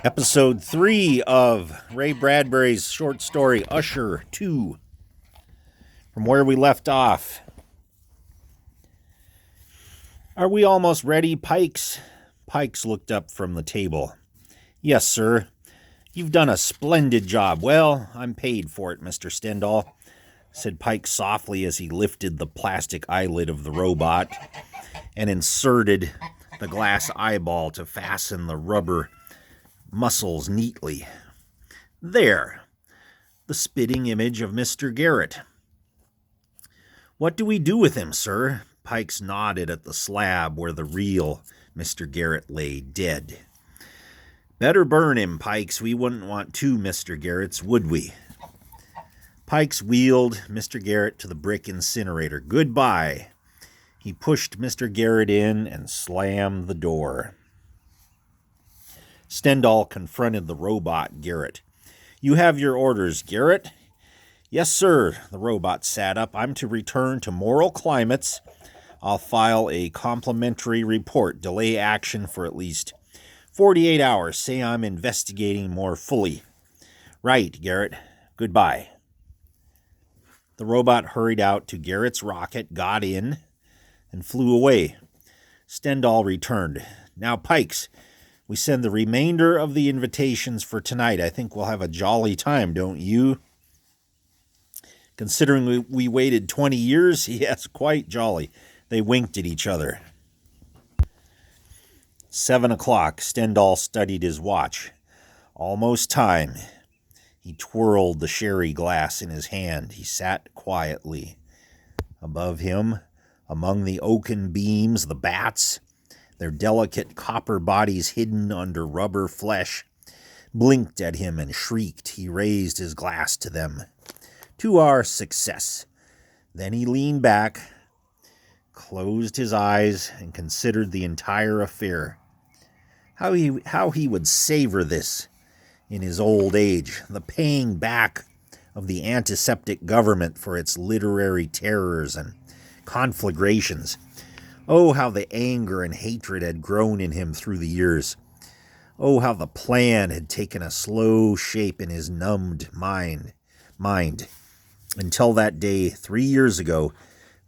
Episode 3 of Ray Bradbury's short story, Usher 2. From where we left off. Are we almost ready, Pikes? Pikes looked up from the table. Yes, sir. You've done a splendid job. Well, I'm paid for it, Mr. Stendhal, said Pikes softly as he lifted the plastic eyelid of the robot and inserted the glass eyeball to fasten the rubber muscles neatly. There, the spitting image of Mr. Garrett. What do we do with him, sir? Pikes nodded at the slab where the real Mr. Garrett lay dead. Better burn him, Pikes. We wouldn't want two Mr. Garretts, would we? Pikes wheeled Mr. Garrett to the brick incinerator. Goodbye. He pushed Mr. Garrett in and slammed the door. Stendhal confronted the robot, Garrett. You have your orders, Garrett? Yes, sir. The robot sat up. I'm to return to Moral Climates. I'll file a complimentary report. Delay action for at least 48 hours. Say I'm investigating more fully. Right, Garrett. Goodbye. The robot hurried out to Garrett's rocket, got in, and flew away. Stendhal returned. Now, Pikes, we send the remainder of the invitations for tonight. I think we'll have a jolly time, don't you? Considering we waited 20 years, yes, quite jolly. They winked at each other. 7 o'clock. Stendhal studied his watch. Almost time. He twirled the sherry glass in his hand. He sat quietly. Above him, among the oaken beams, the bats, their delicate copper bodies hidden under rubber flesh, blinked at him and shrieked. He raised his glass to them. To our success. Then he leaned back, closed his eyes, and considered the entire affair. How he would savor this in his old age, the paying back of the antiseptic government for its literary terrors and conflagrations. Oh, how the anger and hatred had grown in him through the years. Oh, how the plan had taken a slow shape in his numbed mind, until that day 3 years ago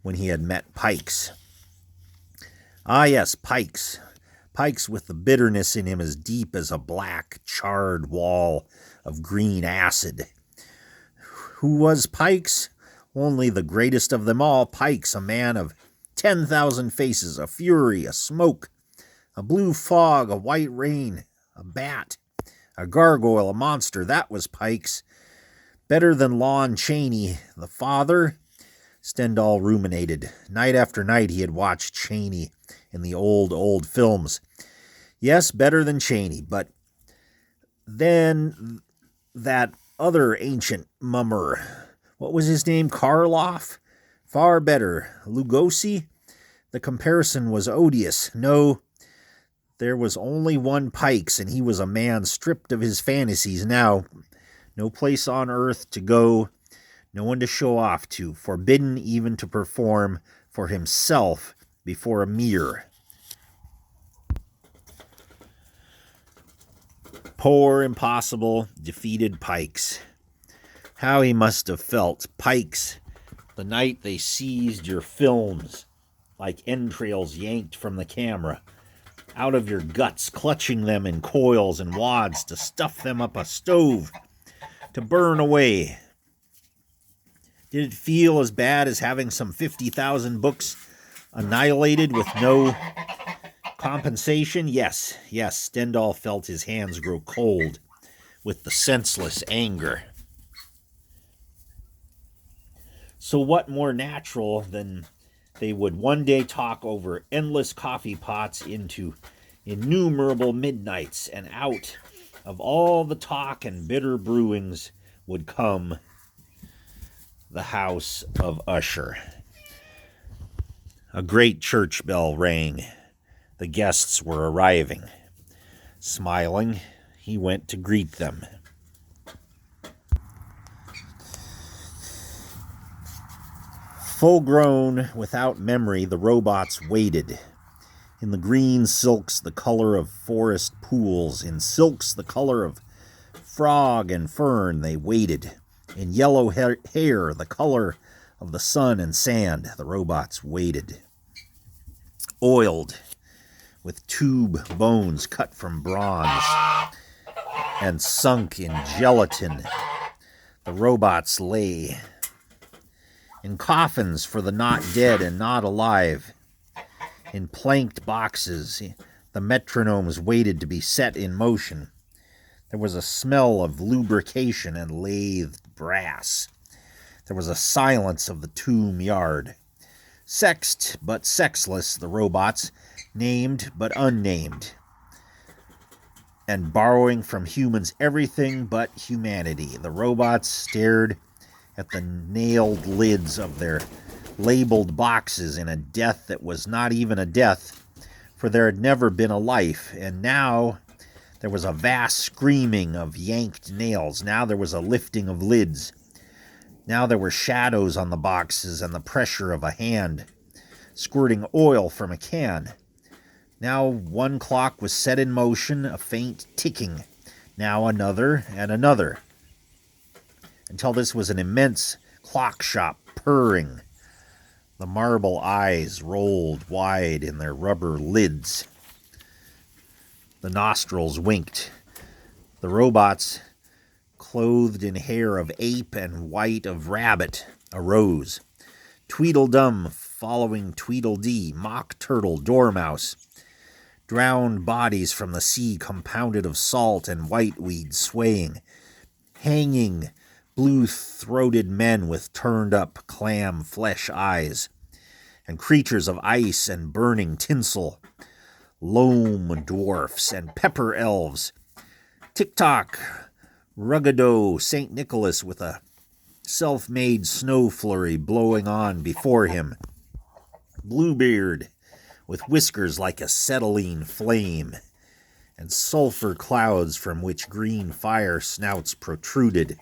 when he had met Pikes. Ah, yes, Pikes. Pikes with the bitterness in him as deep as a black, charred wall of green acid. Who was Pikes? Only the greatest of them all. Pikes, a man of 10,000 faces, a fury, a smoke, a blue fog, a white rain, a bat, a gargoyle, a monster. That was Pikes. Better than Lon Chaney, the father. Stendhal ruminated. Night after night he had watched Chaney in the old films. Yes, better than Chaney, but then that other ancient mummer, what was his name, Karloff? Far better. Lugosi? The comparison was odious. No, there was only one Pikes, and he was a man stripped of his fantasies now. No place on earth to go, no one to show off to, forbidden even to perform for himself before a mirror. Poor, impossible, defeated Pikes. How he must have felt, Pikes, the night they seized your films, like entrails yanked from the camera, out of your guts, clutching them in coils and wads to stuff them up a stove, to burn away. Did it feel as bad as having some 50,000 books annihilated with no compensation? Yes, Stendhal felt his hands grow cold with the senseless anger. So what more natural than they would one day talk over endless coffee pots into innumerable midnights, and out of all the talk and bitter brewings would come the house of Usher. A great church bell rang. The guests were arriving. Smiling, he went to greet them. Full grown, without memory, the robots waited. In the green silks the color of forest pools, in silks the color of frog and fern they waited, in yellow hair the color of the sun and sand the robots waited. Oiled, with tube bones cut from bronze and sunk in gelatin, the robots lay in coffins for the not dead and not alive. In planked boxes, the metronomes waited to be set in motion. There was a smell of lubrication and lathed brass. There was a silence of the tomb yard. Sexed but sexless, the robots, named but unnamed, and borrowing from humans everything but humanity. The robots stared at the nailed lids of their labeled boxes in a death that was not even a death, for there had never been a life, and now there was a vast screaming of yanked nails. Now there was a lifting of lids. Now there were shadows on the boxes and the pressure of a hand squirting oil from a can. Now one clock was set in motion, a faint ticking. Now another and another, until this was an immense clock shop purring. The marble eyes rolled wide in their rubber lids. The nostrils winked. The robots, clothed in hair of ape and white of rabbit, arose. Tweedledum following Tweedledee, mock turtle, dormouse. Drowned bodies from the sea compounded of salt and whiteweed swaying. Hanging, blue-throated men with turned-up clam flesh eyes, and creatures of ice and burning tinsel, loam dwarfs and pepper elves, Tick-Tock, Ruggado, St. Nicholas with a self-made snow flurry blowing on before him, Bluebeard with whiskers like acetylene flame, and sulfur clouds from which green fire snouts protruded,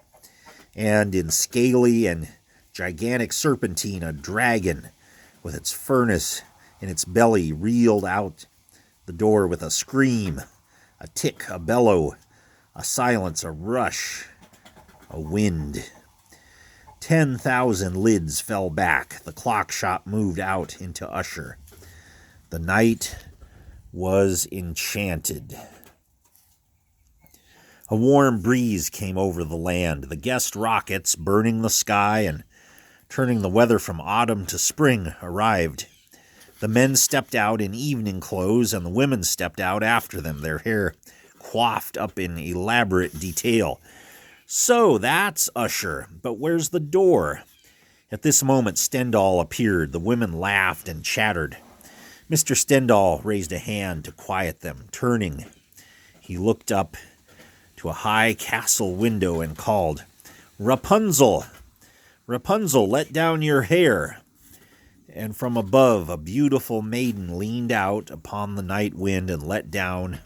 and in scaly and gigantic serpentine a dragon with its furnace in its belly reeled out the door with a scream, a tick, a bellow, a silence, a rush, a wind. 10,000 lids fell back. The clock shop moved out into Usher. The night was enchanted. A warm breeze came over the land. The guest rockets, burning the sky and turning the weather from autumn to spring, arrived. The men stepped out in evening clothes, and the women stepped out after them, their hair coiffed up in elaborate detail. So that's Usher, but where's the door? At this moment, Stendhal appeared. The women laughed and chattered. Mr. Stendhal raised a hand to quiet them. Turning, he looked up to a high castle window and called, "Rapunzel! Rapunzel, let down your hair!" And from above, a beautiful maiden leaned out upon the night wind and let down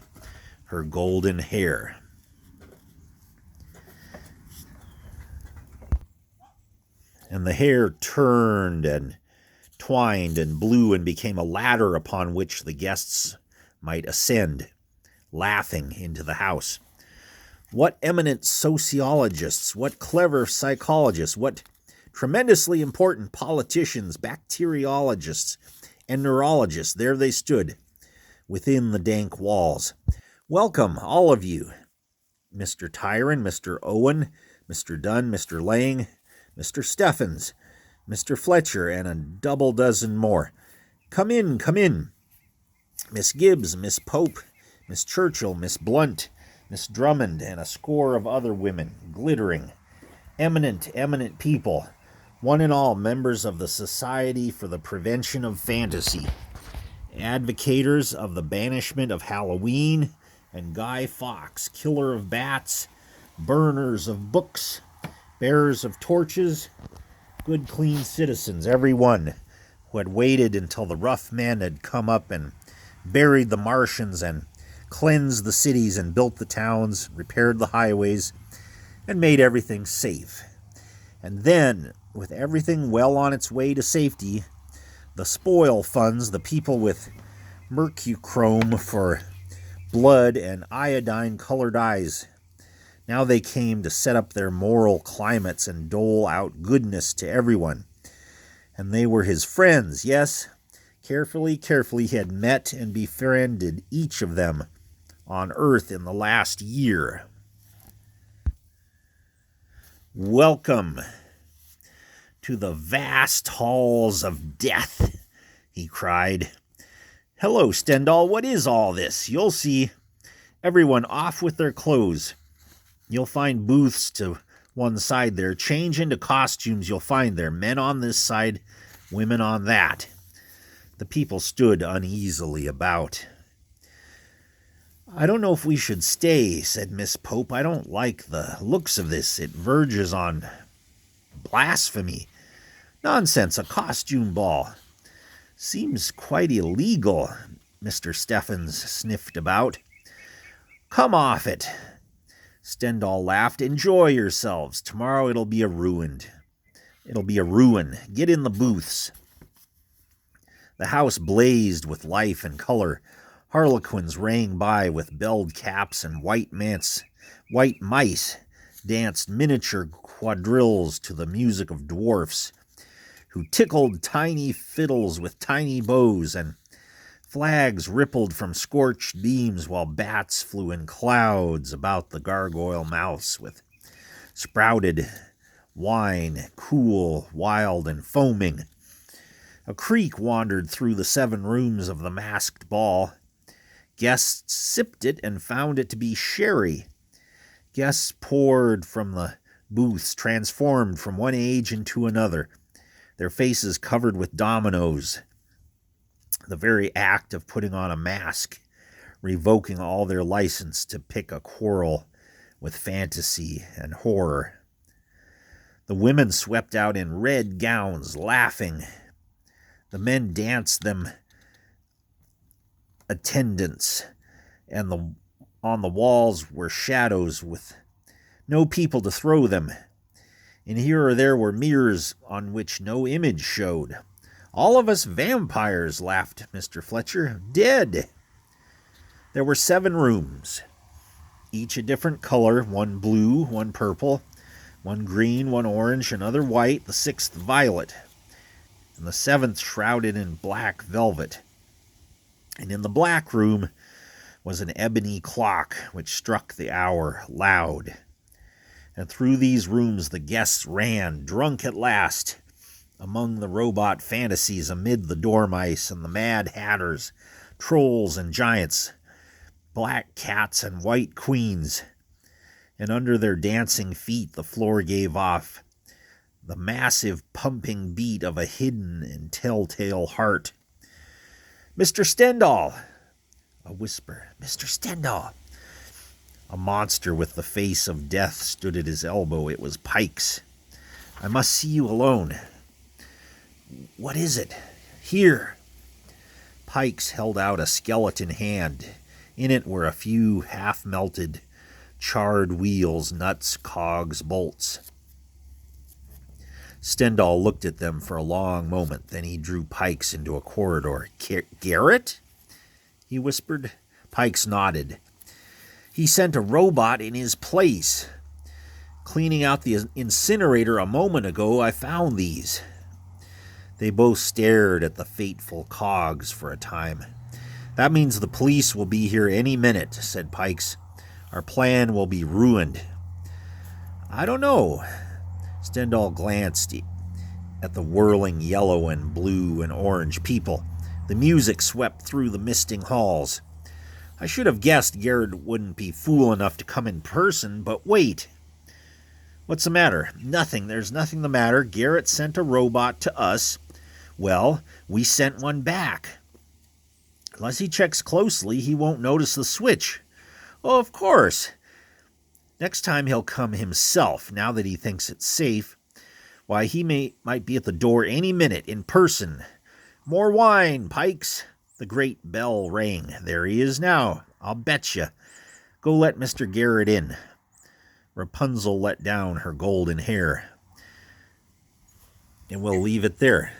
her golden hair. And the hair turned and twined and blew and became a ladder upon which the guests might ascend, laughing, into the house. What eminent sociologists, what clever psychologists, what tremendously important politicians, bacteriologists, and neurologists, there they stood within the dank walls. Welcome, all of you. Mr. Tyron, Mr. Owen, Mr. Dunn, Mr. Lang, Mr. Steffens, Mr. Fletcher, and a double dozen more. Come in, come in. Miss Gibbs, Miss Pope, Miss Churchill, Miss Blunt, Miss Drummond, and a score of other women, glittering, eminent people, one and all members of the Society for the Prevention of Fantasy, advocators of the banishment of Halloween and Guy Fawkes, killer of bats, burners of books, bearers of torches, good clean citizens, every one who had waited until the rough men had come up and buried the Martians and cleansed the cities and built the towns, repaired the highways, and made everything safe. And then, with everything well on its way to safety, the spoil funds, the people with mercurochrome for blood, and iodine-colored eyes. Now they came to set up their moral climates and dole out goodness to everyone. And they were his friends, yes. Carefully, he had met and befriended each of them on earth in the last year. Welcome to the vast halls of death, he cried. Hello, Stendhal, what is all this? You'll see. Everyone off with their clothes. You'll find booths to one side there. Change into costumes you'll find there. Men on this side, women on that. The people stood uneasily about. I don't know if we should stay, said Miss Pope. I don't like the looks of this. It verges on blasphemy. Nonsense, a costume ball. Seems quite illegal, Mr. Steffens sniffed about. Come off it. Stendhal laughed. Enjoy yourselves. Tomorrow it'll be a ruin. Get in the booths. The house blazed with life and color. Harlequins rang by with belled caps and white mice danced miniature quadrilles to the music of dwarfs, who tickled tiny fiddles with tiny bows, and flags rippled from scorched beams while bats flew in clouds about the gargoyle mouths with sprouted wine, cool, wild, and foaming. A creek wandered through the 7 rooms of the masked ball. Guests sipped it and found it to be sherry. Guests poured from the booths, transformed from one age into another, their faces covered with dominoes, the very act of putting on a mask, revoking all their license to pick a quarrel with fantasy and horror. The women swept out in red gowns, laughing. The men danced them attendants, and on the walls were shadows with no people to throw them. And here or there were mirrors on which no image showed. All of us vampires, laughed Mr. Fletcher. Dead. There were 7 rooms, each a different color, one blue, one purple, one green, one orange, another white, the 6th violet, and the 7th shrouded in black velvet. And in the black room was an ebony clock which struck the hour loud. And through these rooms the guests ran, drunk at last, among the robot fantasies, amid the dormice and the mad hatters, trolls and giants, black cats and white queens. And under their dancing feet the floor gave off the massive pumping beat of a hidden and telltale heart. Mr. Stendhal! A whisper. Mr. Stendhal! A monster with the face of death stood at his elbow. It was Pike's. I must see you alone. What is it? Here. Pike's held out a skeleton hand. In it were a few half-melted, charred wheels, nuts, cogs, bolts. Stendhal looked at them for a long moment. Then he drew Pike's into a corridor. Garrett? He whispered. Pike's nodded. He sent a robot in his place. Cleaning out the incinerator a moment ago, I found these. They both stared at the fateful cogs for a time. That means the police will be here any minute, said Pike's. Our plan will be ruined. I don't know. Stendhal glanced at the whirling yellow and blue and orange people. The music swept through the misting halls. I should have guessed Garrett wouldn't be fool enough to come in person, but wait. What's the matter? Nothing. There's nothing the matter. Garrett sent a robot to us. Well, we sent one back. Unless he checks closely, he won't notice the switch. Oh, of course. Next time he'll come himself, now that he thinks it's safe. Why, he might be at the door any minute, in person. More wine, Pikes. The great bell rang. There he is now, I'll betcha. Go let Mr. Garrett in. Rapunzel let down her golden hair. And we'll leave it there.